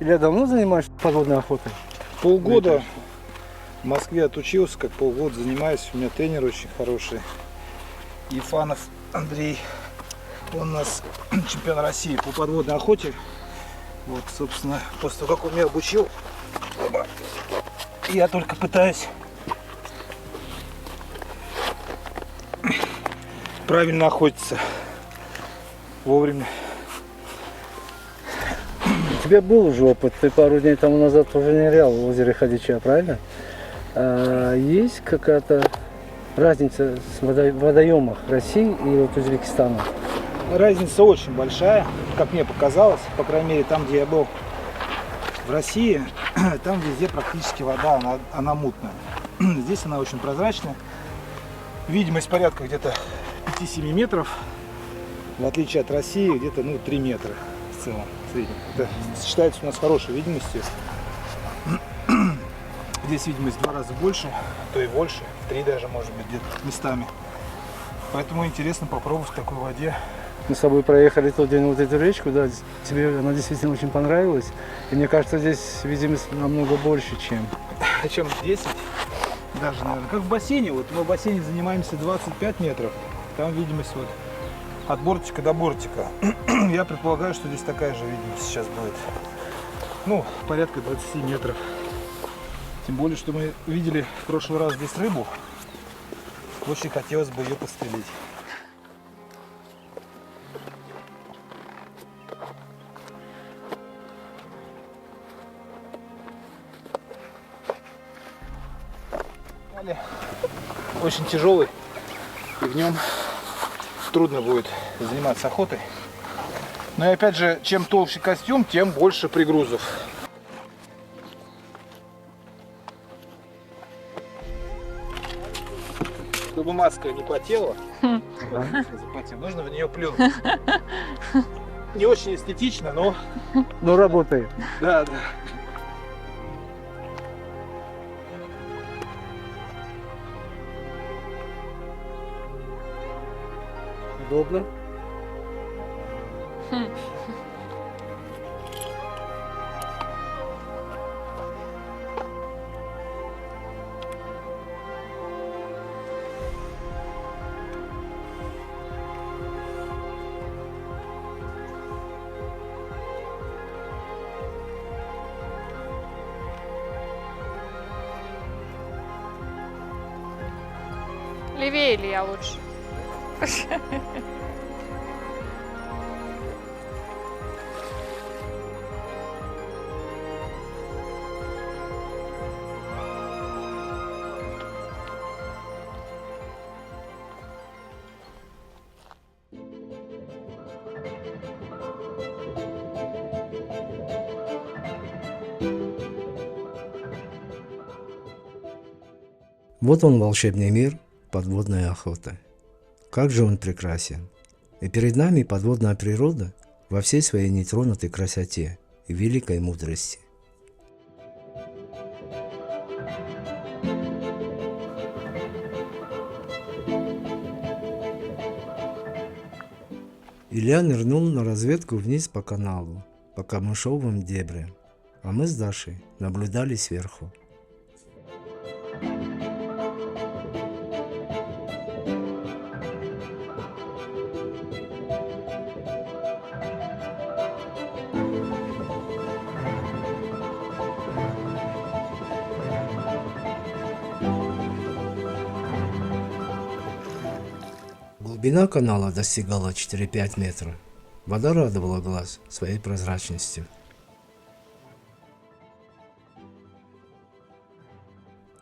Илья, давно занимаешься подводной охотой? Полгода в Москве отучился, как полгода занимаюсь. У меня тренер очень хороший. Ефанов Андрей. Он у нас чемпион России по подводной охоте. Вот, собственно, после того, как он меня обучил, я только пытаюсь правильно охотиться вовремя. У тебя был уже опыт, ты пару дней тому назад уже нырял в озере Хадича, правильно? Есть какая-то разница в водоемах России и вот Узбекистана? Разница очень большая, как мне показалось, по крайней мере там, где я был в России, там везде практически вода, она мутная. Здесь она очень прозрачная, видимость порядка где-то 5-7 метров, в отличие от России где-то 3 метра в целом. Это считается у нас хорошей видимостью. Здесь видимость в 2 раза больше, то и больше, в 3 даже, может быть, где-то местами. Поэтому интересно попробовать в такой воде. Мы с тобой проехали тот день вот эту речку, да, тебе она действительно очень понравилась. И мне кажется, здесь видимость намного больше, чем 10, даже, наверное. Как в бассейне, вот мы в бассейне занимаемся 25 метров, там видимость вот от бортика до бортика. Я предполагаю, что здесь такая же видимость сейчас будет. Порядка 20 метров. Тем более, что мы видели в прошлый раз здесь рыбу. Очень хотелось бы ее пострелить. Очень тяжелый, и в нем трудно будет заниматься охотой. Но и опять же, чем толще костюм, тем больше пригрузов. Чтобы маска не потела, нужно в нее плюнуть. Не очень эстетично, но... Но работает. Да, да. Удобно. Левее или я лучше? Вот он, волшебный мир подводной охоты. Как же он прекрасен! И перед нами подводная природа во всей своей нетронутой красоте и великой мудрости. Илья нырнул на разведку вниз по каналу, по камышовым дебрям, а мы с Дашей наблюдали сверху. Глубина канала достигала 4-5 метра. Вода радовала глаз своей прозрачностью.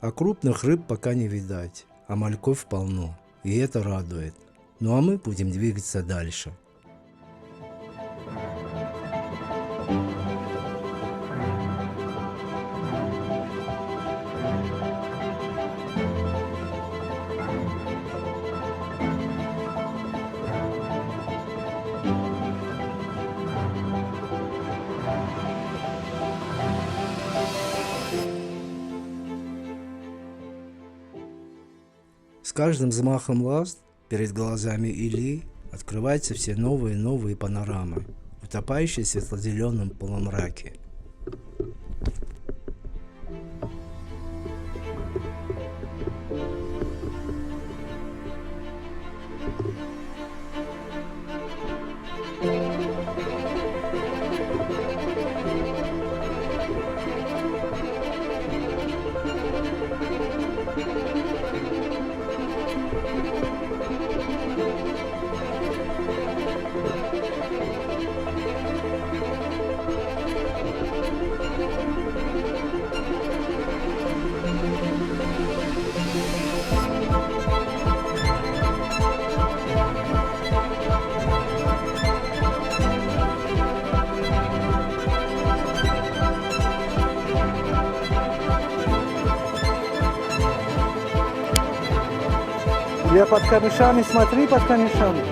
А крупных рыб пока не видать, а мальков полно, и это радует. Ну а мы будем двигаться дальше. С каждым взмахом ласт перед глазами Ильи открываются все новые и новые панорамы, утопающие в светло-зеленом полумраке. Я под камешами, смотри под камешами.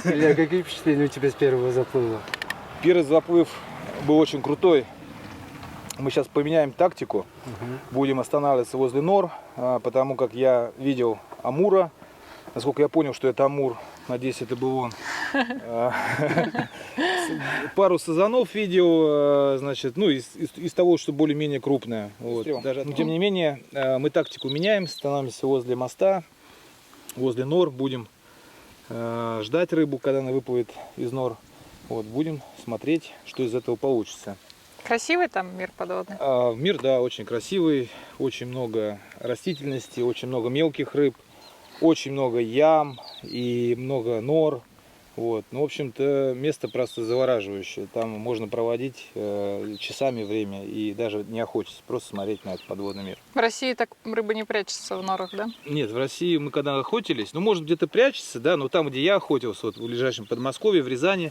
Илья, какие впечатления у тебя с первого заплыва? Первый заплыв был очень крутой. Мы сейчас поменяем тактику. Будем останавливаться возле нор, потому как я видел амура. Насколько я понял, что это амур, надеюсь, это был он. Пару сазанов видел, значит, ну, из того, что более-менее крупное. Вот. Но тем не менее, мы тактику меняем, становимся возле моста, возле нор, будем ждать рыбу, когда она выплывет из нор. Вот, будем смотреть, что из этого получится. Красивый там мир подводный? Мир, да, очень красивый, очень много растительности, очень много мелких рыб, очень много ям и много нор. Вот. Ну, в общем-то, место просто завораживающее. Там можно проводить часами время и даже не охотиться, просто смотреть на этот подводный мир. В России так рыба не прячется в норах, да? Нет, в России мы когда охотились, ну, может, где-то прячется, да, но там, где я охотился, вот в ближайшем Подмосковье, в Рязани,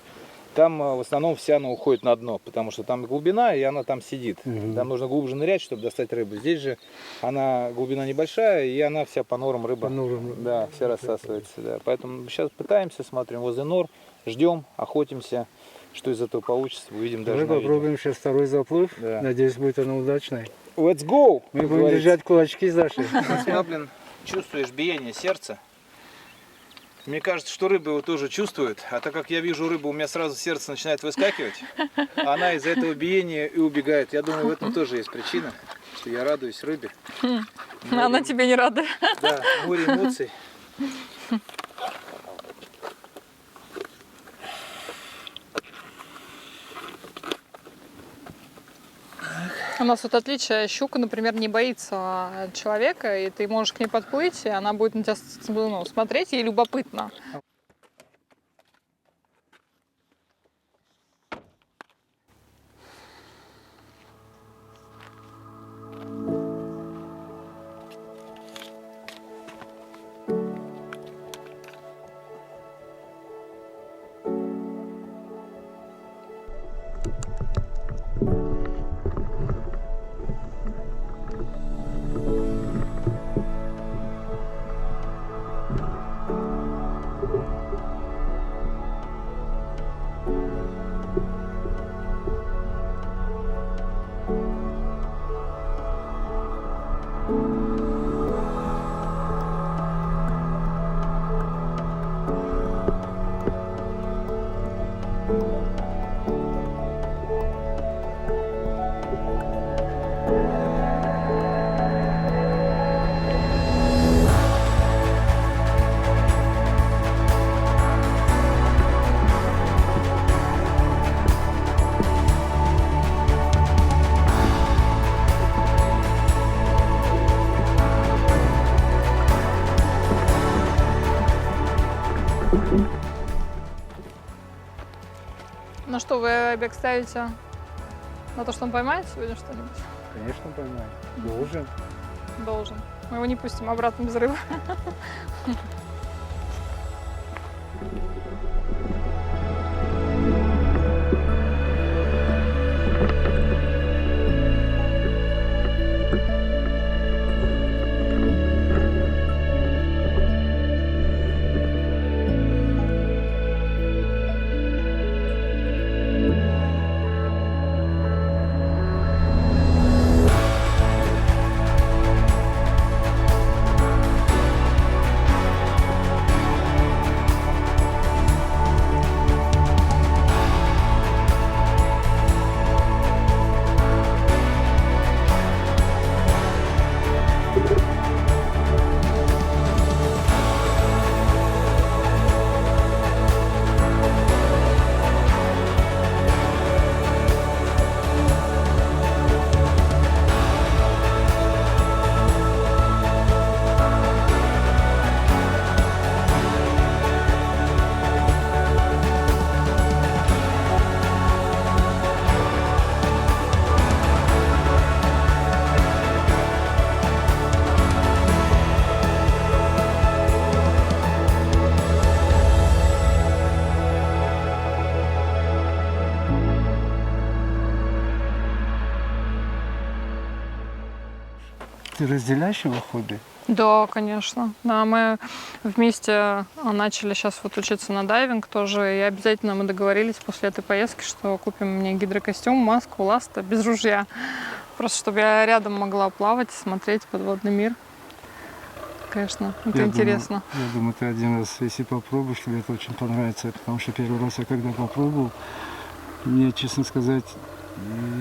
там в основном вся она уходит на дно, потому что там глубина, и она там сидит. Там нужно глубже нырять, чтобы достать рыбу. Здесь же она глубина небольшая, и она вся по норам рыба. По норам. Да, вся рассасывается. Да. Поэтому сейчас пытаемся, смотрим возле нор, ждем, охотимся. Что из этого получится, увидим даже Давай на видео. попробуем сейчас второй заплыв. Да. Надеюсь, будет он удачный. Let's go! Мы будем держать кулачки за шею. Блин, чувствуешь биение сердца. Мне кажется, что рыба его тоже чувствует, а так как я вижу рыбу, у меня сразу сердце начинает выскакивать, она из-за этого биения и убегает. Я думаю, в этом тоже есть причина, что я радуюсь рыбе. Она тебе не рада. Да, море эмоций. У нас вот отличие, щука, например, не боится человека, и ты можешь к ней подплыть, и она будет на тебя смотреть, ей любопытно. Ну что, вы бег ставите на то, что он поймает сегодня что-нибудь? Конечно, поймаю. Должен. Должен. Мы его не пустим обратно без рыбы. Ты разделяешь его хобби? Да, конечно. Да, мы вместе начали сейчас вот учиться на дайвинг тоже. И обязательно мы договорились после этой поездки, что купим мне гидрокостюм, маску, ласта без ружья. Просто чтобы я рядом могла плавать, смотреть подводный мир. Конечно, это Я интересно. Я думаю, ты один раз, если попробуешь, тебе это очень понравится. Потому что первый раз я когда попробовал, мне, честно сказать,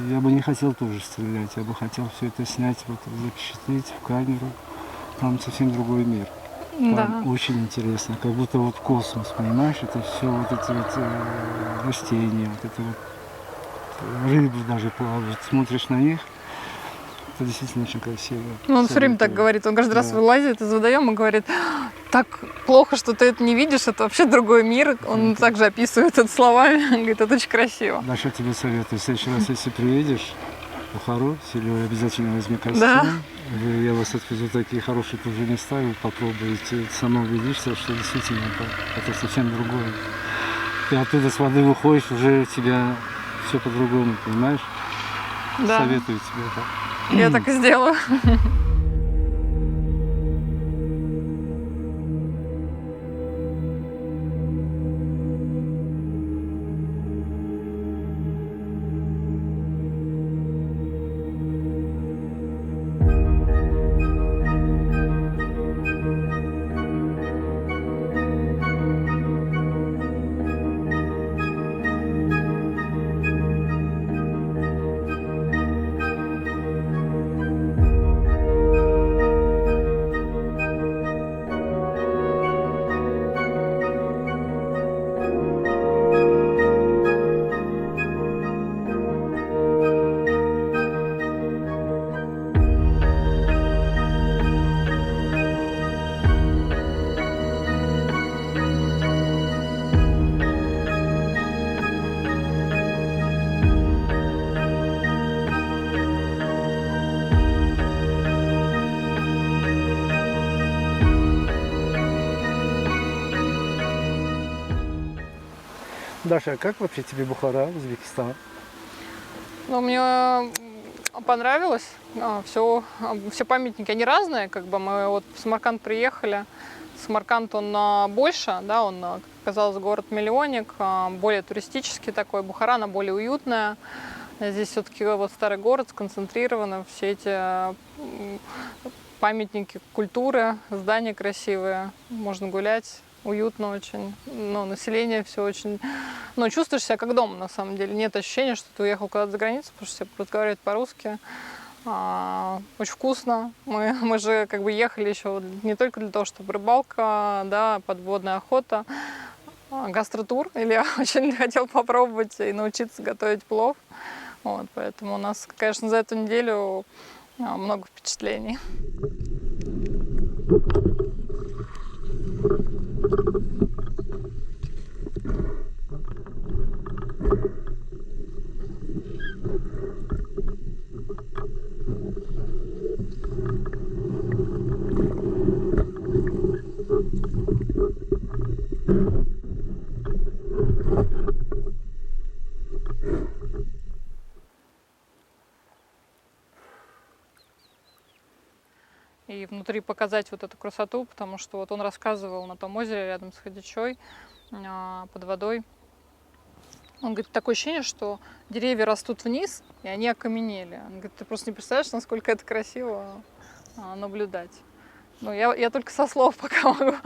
я бы не хотел тоже стрелять. Я бы хотел все это снять, вот, запечатлеть в камеру. Там совсем другой мир. Там Да. очень интересно. Как будто вот космос, понимаешь? Это все вот эти вот растения, вот это вот рыбы даже плавают. Смотришь на них, это действительно очень красиво. Ну, он все время так Советую. говорит. Он каждый раз Да. вылазит из водоема и говорит: так плохо, что ты это не видишь, это вообще другой мир. Он также описывает это словами. Говорит, это очень красиво. Да, что тебе советую? В следующий раз, если приедешь в Бухару, Сергей, обязательно возьми костюм. Да. Я вас отвезу в такие хорошие тоже места, и вы попробуете. Сама убедишься, что действительно это совсем другое. Ты оттуда с воды выходишь, уже у тебя все по-другому, понимаешь? Да. Советую тебе это. Я так и сделаю. Даша, а как вообще тебе Бухара, Узбекистан? Ну, мне понравилось. Все памятники, они разные. Как бы мы вот в Самарканд приехали. Самарканд, он больше, да, он, как казалось, город-миллионник, более туристический такой. Бухара, она более уютная. Здесь все-таки вот старый город сконцентрированы, все эти памятники культуры, здания красивые, можно гулять. Уютно очень, но население все очень... Но чувствуешь себя как дома, на самом деле. Нет ощущения, что ты уехал куда-то за границу, потому что все разговаривают по-русски. Очень вкусно. Мы же как бы ехали еще не только для того, чтобы рыбалка, да, подводная охота, гастротур. Илья очень хотел попробовать и научиться готовить плов. Вот, поэтому у нас, конечно, за эту неделю много впечатлений. И внутри показать вот эту красоту, потому что вот он рассказывал на том озере рядом с Хадичой, под водой. Он говорит, такое ощущение, что деревья растут вниз, и они окаменели. Он говорит, ты просто не представляешь, насколько это красиво наблюдать. Ну, я только со слов пока могу.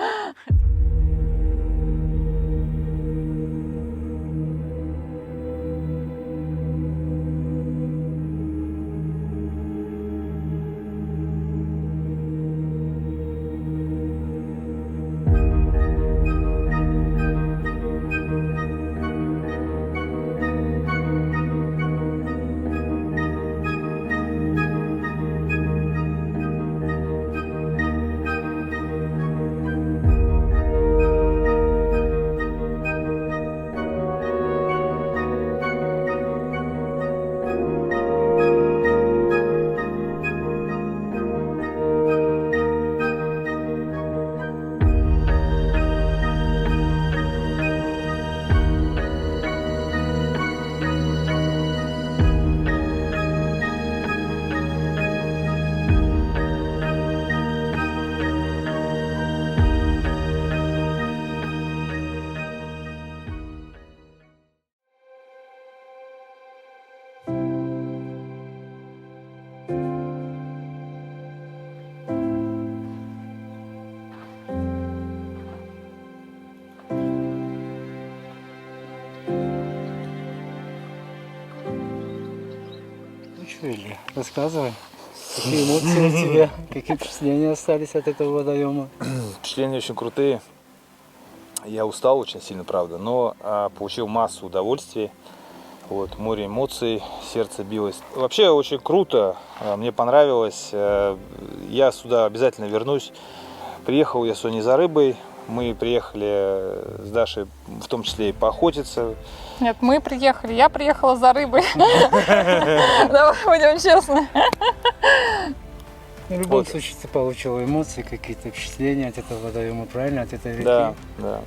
Вилли, рассказывай. Какие эмоции у тебя? Какие впечатления остались от этого водоема? Впечатления очень крутые. Я устал очень сильно, правда, но получил массу удовольствий. Вот, море эмоций, сердце билось. Вообще очень круто, мне понравилось. Я сюда обязательно вернусь. Приехал я сюда не за рыбой. Мы приехали с Дашей, в том числе и поохотиться. Нет, мы приехали, я приехала за рыбой. Давай будем честны. В любом Вот. случае ты получил эмоции, какие-то впечатления от этого водоема, правильно? От этой реки. Да, да.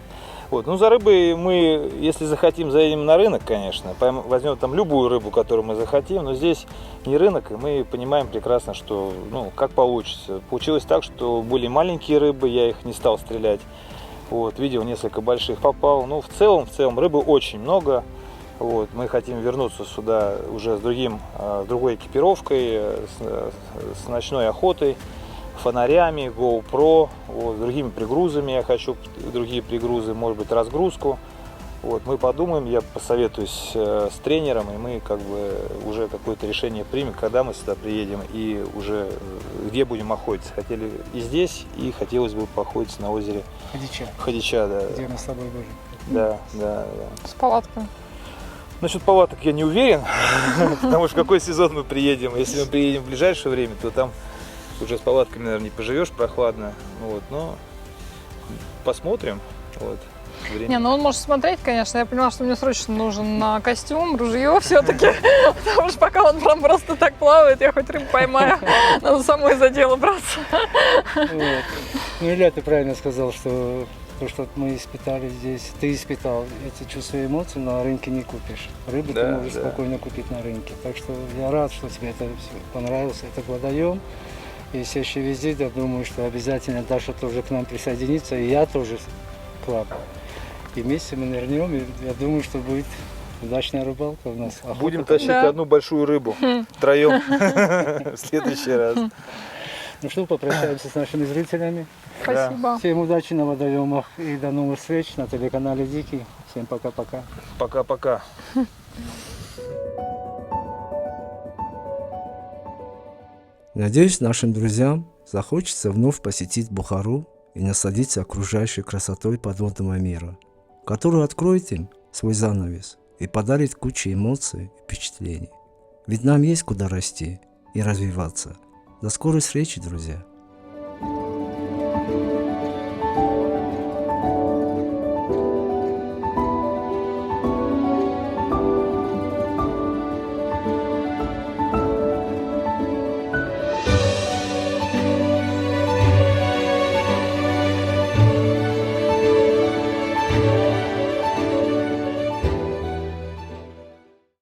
Вот. Ну, за рыбой мы, если захотим, заедем на рынок, конечно. Возьмем там любую рыбу, которую мы захотим, но здесь не рынок, и мы понимаем прекрасно, что, ну, как получится. Получилось так, что были маленькие рыбы, я их не стал стрелять. Вот, видел, несколько больших попал. Ну, в целом рыбы очень много. Вот, мы хотим вернуться сюда уже с другой экипировкой, с ночной охотой, фонарями, GoPro, вот, с другими пригрузами. Я хочу другие пригрузы, может быть, разгрузку. Вот, мы подумаем, я посоветуюсь с тренером, и мы как бы уже какое-то решение примем, когда мы сюда приедем и уже где будем охотиться. Хотели и здесь, и хотелось бы поохотиться на озере Ходича, да. Где мы с тобой были. Да. С палатками. Насчет палаток я не уверен, потому что в какой сезон мы приедем. Если мы приедем в ближайшее время, то там уже с палатками, наверное, не поживешь, прохладно. Вот, но посмотрим. Вот, время. Не, ну он может смотреть, конечно. Я поняла, что мне срочно нужен на костюм, ружье все-таки. Потому что пока он прям просто так плавает, я хоть рыбу поймаю, надо самой за дело браться. Вот. Ну, Илья, ты правильно сказал, что то, что мы испытали здесь, ты испытал эти чувства и эмоции, на рынке не купишь. Рыбу ты Да, можешь да. спокойно купить на рынке. Так что я рад, что тебе это всё понравился, этот водоем. Если еще везде, я думаю, что обязательно Даша тоже к нам присоединится, и я тоже к вам. И вместе мы нырнем, и я думаю, что будет удачная рыбалка у нас. Охота. Будем тащить Да. одну большую рыбу втроем в следующий раз. Ну что, попрощаемся с нашими зрителями. Спасибо. Всем удачи на водоемах и до новых встреч на телеканале Дикий. Всем пока-пока. Пока-пока. Надеюсь, нашим друзьям захочется вновь посетить Бухару и насладиться окружающей красотой подводного мира, который откроет им свой занавес и подарит кучу эмоций и впечатлений. Ведь нам есть куда расти и развиваться. До скорой встречи, друзья!